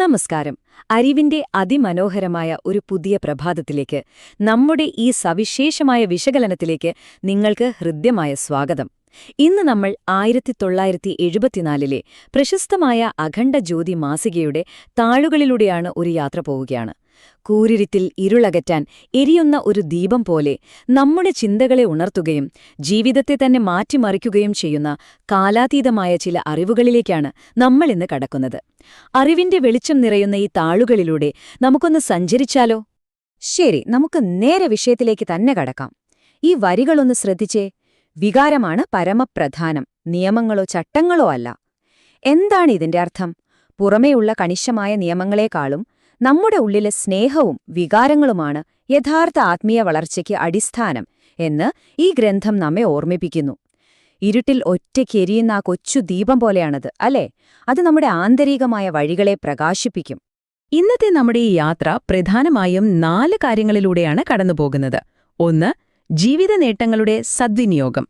നമസ്കാരം. അറിവിന്റെ അതിമനോഹരമായ ഒരു പുതിയ പ്രഭാതത്തിലേക്ക്, നമ്മുടെ ഈ സവിശേഷമായ വിശകലനത്തിലേക്ക് നിങ്ങൾക്ക് ഹൃദ്യമായ സ്വാഗതം. ഇന്ന് നമ്മൾ 1974-ലെ പ്രശസ്തമായ അഖണ്ഡ ജ്യോതി മാസികയുടെ താളുകളിലൂടെയാണ് ഒരു യാത്ര പോവുകയാണ്. കൂരിരുട്ടിൽ ഇരുളകറ്റാൻ എരിയുന്ന ഒരു ദീപം പോലെ നമ്മുടെ ചിന്തകളെ ഉണർത്തുകയും ജീവിതത്തെ തന്നെ മാറ്റിമറിക്കുകയും ചെയ്യുന്ന കാലാതീതമായ ചില അറിവുകളിലേക്കാണ് നമ്മളിന്ന് കടക്കുന്നത്. അറിവിന്റെ വെളിച്ചം നിറയുന്ന ഈ താളുകളിലൂടെ നമുക്കൊന്ന് സഞ്ചരിച്ചാലോ? ശരി, നമുക്ക് നേരെ വിഷയത്തിലേക്ക് തന്നെ കടക്കാം. ഈ വരികളൊന്ന് ശ്രദ്ധിച്ചേ. വികാരമാണ് പരമപ്രധാനം, നിയമങ്ങളോ ചട്ടങ്ങളോ അല്ല. എന്താണ് ഇതിന്റെ അർത്ഥം? പുറമേയുള്ള കണിശമായ നിയമങ്ങളെക്കാളും നമ്മുടെ ഉള്ളിലെ സ്നേഹവും വികാരങ്ങളുമാണ് യഥാർത്ഥ ആത്മീയ വളർച്ചയ്ക്ക് അടിസ്ഥാനം എന്ന് ഈ ഗ്രന്ഥം നമ്മെ ഓർമ്മിപ്പിക്കുന്നു. ഇരുട്ടിൽ ഒറ്റയ്ക്കെരിയുന്ന ആ കൊച്ചു ദീപം പോലെയാണത്, അല്ലേ? അത് നമ്മുടെ ആന്തരികമായ വഴികളെ പ്രകാശിപ്പിക്കും. ഇന്നത്തെ നമ്മുടെ ഈ യാത്ര പ്രധാനമായും 4 കാര്യങ്ങളിലൂടെയാണ് കടന്നുപോകുന്നത്. 1. ജീവിത നേട്ടങ്ങളുടെ സദ്വിനിയോഗം.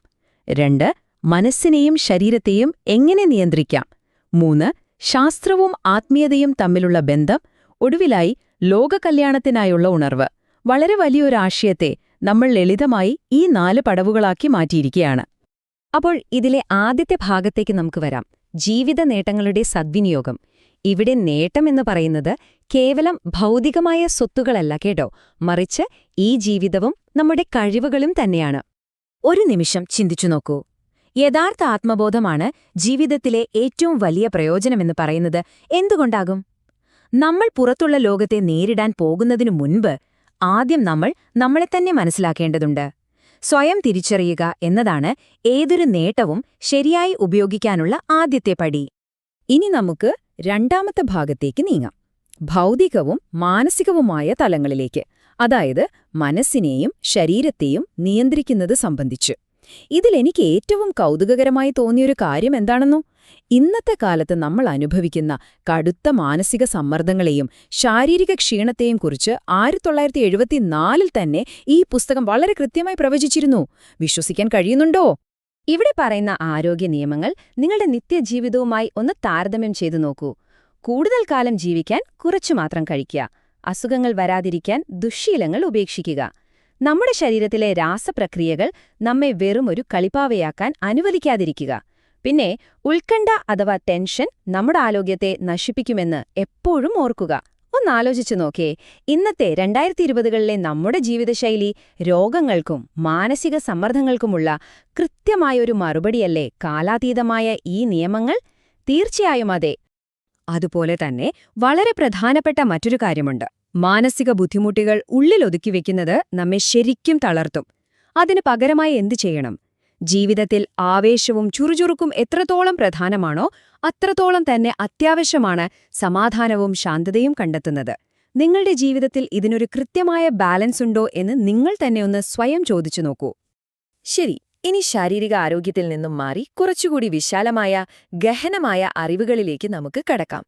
2. മനസ്സിനെയും ശരീരത്തെയും എങ്ങനെ നിയന്ത്രിക്കാം. 3. ശാസ്ത്രവും ആത്മീയതയും തമ്മിലുള്ള ബന്ധം. ഒടുവിലായി ലോകകല്യാണത്തിനായുള്ള ഉണർവ്. വളരെ വലിയൊരാശയത്തെ നമ്മൾ ലളിതമായി ഈ 4 പടവുകളാക്കി മാറ്റിയിരിക്കുകയാണ്. അപ്പോൾ ഇതിലെ ആദ്യത്തെ ഭാഗത്തേക്ക് നമുക്ക് വരാം. ജീവിത നേട്ടങ്ങളുടെ സദ്വിനിയോഗം. ഇവിടെ നേട്ടമെന്ന് പറയുന്നത് കേവലം ഭൗതികമായ സ്വത്തുകളല്ല കേട്ടോ, മറിച്ച് ഈ ജീവിതവും നമ്മുടെ കഴിവുകളും തന്നെയാണ്. ഒരു നിമിഷം ചിന്തിച്ചു നോക്കൂ. യഥാർത്ഥ ആത്മബോധമാണ് ജീവിതത്തിലെ ഏറ്റവും വലിയ പ്രയോജനമെന്ന് പറയുന്നത് എന്തുകൊണ്ടാകും? നമ്മൾ പുറത്തുള്ള ലോകത്തെ നേരിടാൻ പോകുന്നതിനു മുൻപ് ആദ്യം നമ്മൾ നമ്മളെത്തന്നെ മനസ്സിലാക്കേണ്ടതുണ്ട്. സ്വയം തിരിച്ചറിയുക എന്നതാണ് ഏതൊരു നേട്ടവും ശരിയായി ഉപയോഗിക്കാനുള്ള ആദ്യത്തെ പടി. ഇനി നമുക്ക് രണ്ടാമത്തെ ഭാഗത്തേക്ക് നീങ്ങാം. ഭൗതികവും മാനസികവുമായ തലങ്ങളിലേക്ക്, അതായത് മനസ്സിനെയും ശരീരത്തെയും നിയന്ത്രിക്കുന്നത് സംബന്ധിച്ച്. ഇതിലെനിക്ക് ഏറ്റവും കൗതുകകരമായി തോന്നിയൊരു കാര്യം എന്താണെന്നോ? ഇന്നത്തെ കാലത്ത് നമ്മൾ അനുഭവിക്കുന്ന കടുത്ത മാനസിക സമ്മർദ്ദങ്ങളെയും ശാരീരിക ക്ഷീണത്തെയും കുറിച്ച് 1974 തന്നെ ഈ പുസ്തകം വളരെ കൃത്യമായി പ്രവചിച്ചിരുന്നു. വിശ്വസിക്കാൻ കഴിയുന്നുണ്ടോ? ഇവിടെ പറയുന്ന ആരോഗ്യ നിയമങ്ങൾ നിങ്ങളുടെ നിത്യജീവിതവുമായി ഒന്ന് താരതമ്യം ചെയ്തു നോക്കൂ. കൂടുതൽ കാലം ജീവിക്കാൻ കുറച്ചുമാത്രം കഴിക്കുക, അസുഖങ്ങൾ വരാതിരിക്കാൻ ദുശ്ശീലങ്ങൾ ഉപേക്ഷിക്കുക. നമ്മുടെ ശരീരത്തിലെ രാസപ്രക്രിയകൾ നമ്മെ വെറുമൊരു കളിപ്പാവയാക്കാൻ അനുവദിക്കാതിരിക്കുക. പിന്നെ ഉത്കണ്ഠ അഥവാ ടെൻഷൻ നമ്മുടെ ആരോഗ്യത്തെ നശിപ്പിക്കുമെന്ന് എപ്പോഴും ഓർക്കുക. ഒന്നാലോചിച്ചു നോക്കേ, ഇന്നത്തെ 2020കളിലെ നമ്മുടെ ജീവിതശൈലി രോഗങ്ങൾക്കും മാനസിക സമ്മർദ്ദങ്ങൾക്കുമുള്ള കൃത്യമായൊരു മറുപടിയല്ലേ കാലാതീതമായ ഈ നിയമങ്ങൾ? തീർച്ചയായും അതെ. അതുപോലെ തന്നെ വളരെ പ്രധാനപ്പെട്ട മറ്റൊരു കാര്യമുണ്ട്. മാനസിക ബുദ്ധിമുട്ടുകൾ ഉള്ളിലൊതുക്കിവെക്കുന്നത് നമ്മെ ശരിക്കും തളർത്തും. അതിന് പകരമായി എന്തു ചെയ്യണം? ജീവിതത്തിൽ ആവേശവും ചുറുചുറുക്കും എത്രത്തോളം പ്രധാനമാണോ അത്രത്തോളം തന്നെ അത്യാവശ്യമാണ് സമാധാനവും ശാന്തതയും കണ്ടെത്തുന്നത്. നിങ്ങളുടെ ജീവിതത്തിൽ ഇതിനൊരു കൃത്യമായ ബാലൻസ് ഉണ്ടോ എന്ന് നിങ്ങൾ തന്നെ ഒന്ന് സ്വയം ചോദിച്ചു നോക്കൂ. ശരി, ഇനി ശാരീരിക ആരോഗ്യത്തിൽ നിന്നും മാറി കുറച്ചുകൂടി വിശാലമായ ഗഹനമായ അറിവുകളിലേക്ക് നമുക്ക് കടക്കാം.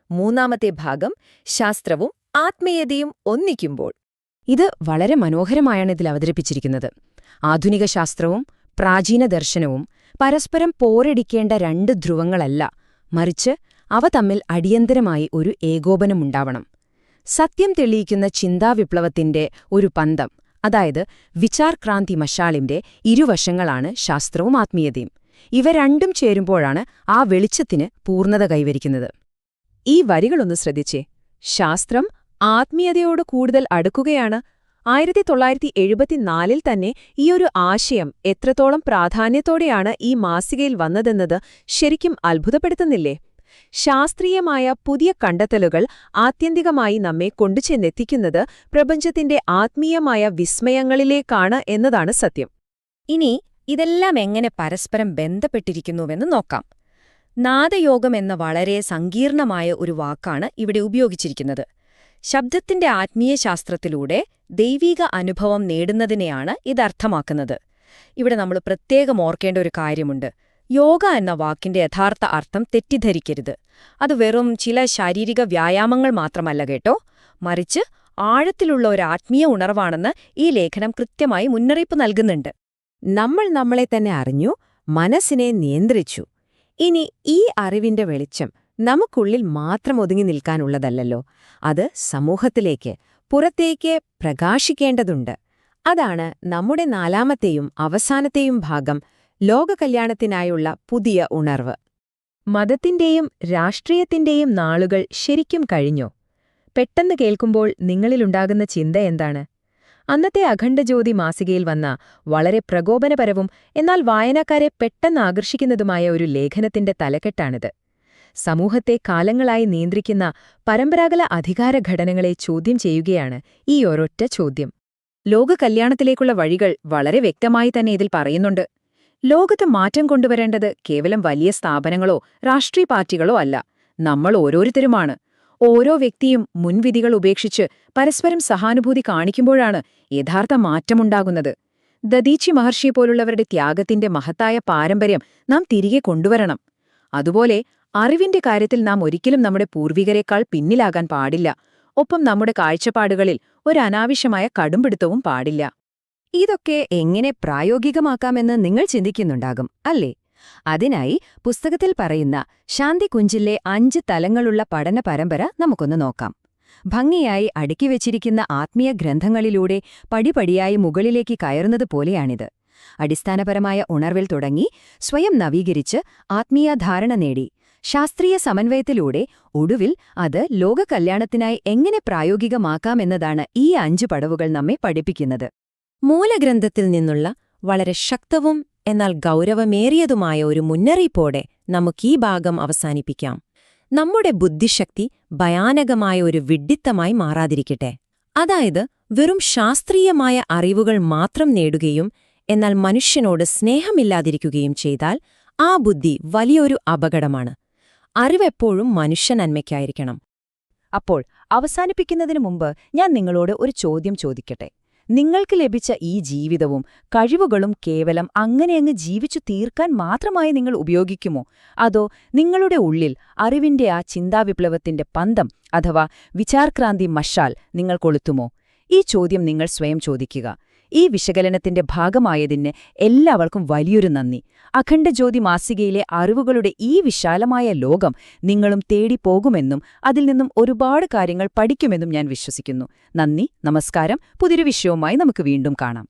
മൂന്നാമത്തെ ഭാഗം ശാസ്ത്രവും ആത്മീയതയും ഒന്നിക്കുമ്പോൾ. ഇത് വളരെ മനോഹരമായാണ് ഇതിൽ അവതരിപ്പിച്ചിരിക്കുന്നത്. ആധുനിക ശാസ്ത്രവും പ്രാചീന ദർശനവും പരസ്പരം പോരടിക്കേണ്ട 2 ധ്രുവങ്ങളല്ല, മറിച്ച് അവ തമ്മിൽ അടിയന്തരമായി ഒരു ഏകോപനമുണ്ടാവണം. സത്യം തെളിയിക്കുന്ന ചിന്താവിപ്ലവത്തിന്റെ ഒരു പന്തം, അതായത് വിചാർക്രാന്തി മശാളിന്റെ ഇരുവശങ്ങളാണ് ശാസ്ത്രവും ആത്മീയതയും. ഇവ രണ്ടും ചേരുമ്പോഴാണ് ആ വെളിച്ചത്തിന് പൂർണ്ണത കൈവരിക്കുന്നത്. ഈ വരികളൊന്ന് ശ്രദ്ധിച്ചേ. ശാസ്ത്രം ആത്മീയതയോട് കൂടുതൽ അടുക്കുകയാണ്. 1974 തന്നെ ഈയൊരു ആശയം എത്രത്തോളം പ്രാധാന്യത്തോടെയാണ് ഈ മാസികയിൽ വന്നതെന്നത് ശരിക്കും അത്ഭുതപ്പെടുത്തുന്നില്ലേ? ശാസ്ത്രീയമായ പുതിയ കണ്ടെത്തലുകൾ ആത്യന്തികമായി നമ്മെ കൊണ്ടുചെന്നെത്തിക്കുന്നത് പ്രപഞ്ചത്തിന്റെ ആത്മീയമായ വിസ്മയങ്ങളിലേക്കാണ് എന്നതാണ് സത്യം. ഇനി ഇതെല്ലാം എങ്ങനെ പരസ്പരം ബന്ധപ്പെട്ടിരിക്കുന്നുവെന്ന് നോക്കാം. നാദയോഗം എന്ന വളരെ സങ്കീർണമായ ഒരു വാക്കാണ് ഇവിടെ ഉപയോഗിച്ചിരിക്കുന്നത്. ശബ്ദത്തിന്റെ ആത്മീയ ശാസ്ത്രത്തിലൂടെ ദൈവീക അനുഭവം നേടുന്നതിനെയാണ് ഇതർത്ഥമാക്കുന്നത്. ഇവിടെ നമ്മൾ പ്രത്യേകം ഓർക്കേണ്ട ഒരു കാര്യമുണ്ട്. യോഗ എന്ന വാക്കിന്റെ യഥാർത്ഥ അർത്ഥം തെറ്റിദ്ധരിക്കരുത്. അത് വെറും ചില ശാരീരിക വ്യായാമങ്ങൾ മാത്രമല്ല കേട്ടോ, മറിച്ച് ആഴത്തിലുള്ള ഒരു ആത്മീയ ഉണർവാണെന്ന് ഈ ലേഖനം കൃത്യമായി മുന്നറിയിപ്പ് നൽകുന്നുണ്ട്. നമ്മൾ നമ്മളെ തന്നെ അറിഞ്ഞു, മനസ്സിനെ നിയന്ത്രിച്ചു. ഇനി ഈ അറിവിന്റെ വെളിച്ചം നമുക്കുള്ളിൽ മാത്രം ഒതുങ്ങി നിൽക്കാനുള്ളതല്ലല്ലോ, അത് സമൂഹത്തിലേക്ക്, പുറത്തേക്ക് പ്രകാശിക്കേണ്ടതുണ്ട്. അതാണ് നമ്മുടെ നാലാമത്തെയും അവസാനത്തെയും ഭാഗം, ലോകകല്യാണത്തിനായുള്ള പുതിയ ഉണർവ്. മതത്തിന്റെയും രാഷ്ട്രീയത്തിന്റെയും നാളുകൾ ശരിക്കും കഴിഞ്ഞോ? പെട്ടെന്ന് കേൾക്കുമ്പോൾ നിങ്ങളിലുണ്ടാകുന്ന ചിന്ത എന്താണ്? അന്നത്തെ അഖണ്ഡജ്യോതി മാസികയിൽ വന്ന വളരെ പ്രകോപനപരവും എന്നാൽ വായനക്കാരെ പെട്ടെന്ന് ആകർഷിക്കുന്നതുമായ ഒരു ലേഖനത്തിന്റെ തലക്കെട്ടാണിത്. സമൂഹത്തെ കാലങ്ങളായി നിയന്ത്രിക്കുന്ന പരമ്പരാഗത അധികാരഘടനകളെ ചോദ്യം ചെയ്യുകയാണ് ഈ ഒരൊറ്റ ചോദ്യം. ലോകകല്യാണത്തിലേക്കുള്ള വഴികൾ വളരെ വ്യക്തമായി തന്നെ ഇതിൽ പറയുന്നുണ്ട്. ലോകത്ത് മാറ്റം കൊണ്ടുവരേണ്ടത് കേവലം വലിയ സ്ഥാപനങ്ങളോ രാഷ്ട്രീയ പാർട്ടികളോ അല്ല, നമ്മൾ ഓരോരുത്തരുമാണ്. ഓരോ വ്യക്തിയും മുൻവിധികൾ ഉപേക്ഷിച്ച് പരസ്പരം സഹാനുഭൂതി കാണിക്കുമ്പോഴാണ് യഥാർത്ഥ മാറ്റമുണ്ടാകുന്നത്. ദദീച്ചി മഹർഷിയെപ്പോലുള്ളവരുടെ ത്യാഗത്തിന്റെ മഹത്തായ പാരമ്പര്യം നാം തിരികെ കൊണ്ടുവരണം. അതുപോലെ അറിവിന്റെ കാര്യത്തിൽ നാം ഒരിക്കലും നമ്മുടെ പൂർവികരെക്കാൾ പിന്നിലാകാൻ പാടില്ല. ഒപ്പം നമ്മുടെ കാഴ്ചപ്പാടുകളിൽ ഒരു അനാവശ്യമായ കടുംപിടുത്തവും പാടില്ല. ഇതൊക്കെ എങ്ങനെ പ്രായോഗികമാക്കാമെന്ന് നിങ്ങൾ ചിന്തിക്കുന്നുണ്ടാകും, അല്ലേ? അതിനായി പുസ്തകത്തിൽ പറയുന്ന ശാന്തികുഞ്ചിലെ 5 തലങ്ങളുള്ള പഠന പരമ്പര നമുക്കൊന്ന് നോക്കാം. ഭംഗിയായി അടുക്കിവെച്ചിരിക്കുന്ന ആത്മീയ ഗ്രന്ഥങ്ങളിലൂടെ പടിപടിയായി മുകളിലേക്ക് കയറുന്നത് പോലെയാണിത്. അടിസ്ഥാനപരമായ ഉണർവിൽ തുടങ്ങി, സ്വയം നവീകരിച്ച് ആത്മീയ ധാരണ നേടി, ശാസ്ത്രീയ സമന്വയത്തിലൂടെ ഒടുവിൽ അത് ലോകകല്യാണത്തിനായി എങ്ങനെ പ്രായോഗികമാക്കാമെന്നതാണ് ഈ 5 പടവുകൾ നമ്മെ പഠിപ്പിക്കുന്നത്. മൂലഗ്രന്ഥത്തിൽ നിന്നുള്ള വളരെ ശക്തവും എന്നാൽ ഗൗരവമേറിയതുമായ ഒരു മുന്നറിയിപ്പോടെ നമുക്കീ ഭാഗം അവസാനിപ്പിക്കാം. നമ്മുടെ ബുദ്ധിശക്തി ഭയാനകമായ ഒരു വിഡ്ഢിത്തമായി മാറാതിരിക്കട്ടെ. അതായത് വെറും ശാസ്ത്രീയമായ അറിവുകൾ മാത്രം നേടുകയും എന്നാൽ മനുഷ്യനോട് സ്നേഹമില്ലാതിരിക്കുകയും ചെയ്താൽ ആ ബുദ്ധി വലിയൊരു അപകടമാണ്. അറിവെപ്പോഴും മനുഷ്യനന്മയ്ക്കായിരിക്കണം. അപ്പോൾ അവസാനിപ്പിക്കുന്നതിനു മുമ്പ് ഞാൻ നിങ്ങളോട് ഒരു ചോദ്യം ചോദിക്കട്ടെ. നിങ്ങൾക്ക് ലഭിച്ച ഈ ജീവിതവും കഴിവുകളും കേവലം അങ്ങനെയങ്ങ് ജീവിച്ചു തീർക്കാൻ മാത്രമായി നിങ്ങൾ ഉപയോഗിക്കുമോ? അതോ നിങ്ങളുടെ ഉള്ളിൽ അറിവിന്റെ ആ ചിന്താവിപ്ലവത്തിന്റെ പന്തം അഥവാ വിചാർക്രാന്തി മഷാൽ നിങ്ങൾ കൊളുത്തുമോ? ഈ ചോദ്യം നിങ്ങൾ സ്വയം ചോദിക്കുക. ഈ വിശകലനത്തിന്റെ ഭാഗമായതിന് എല്ലാവർക്കും വലിയൊരു നന്ദി. അഖണ്ഡജ്യോതി മാസികയിലെ അറിവുകളുടെ ഈ വിശാലമായ ലോകം നിങ്ങളും തേടിപ്പോകുമെന്നും അതിൽ നിന്നും ഒരുപാട് കാര്യങ്ങൾ പഠിക്കുമെന്നും ഞാൻ വിശ്വസിക്കുന്നു. നന്ദി, നമസ്കാരം. പുതിയൊരു വിഷയവുമായി നമുക്ക് വീണ്ടും കാണാം.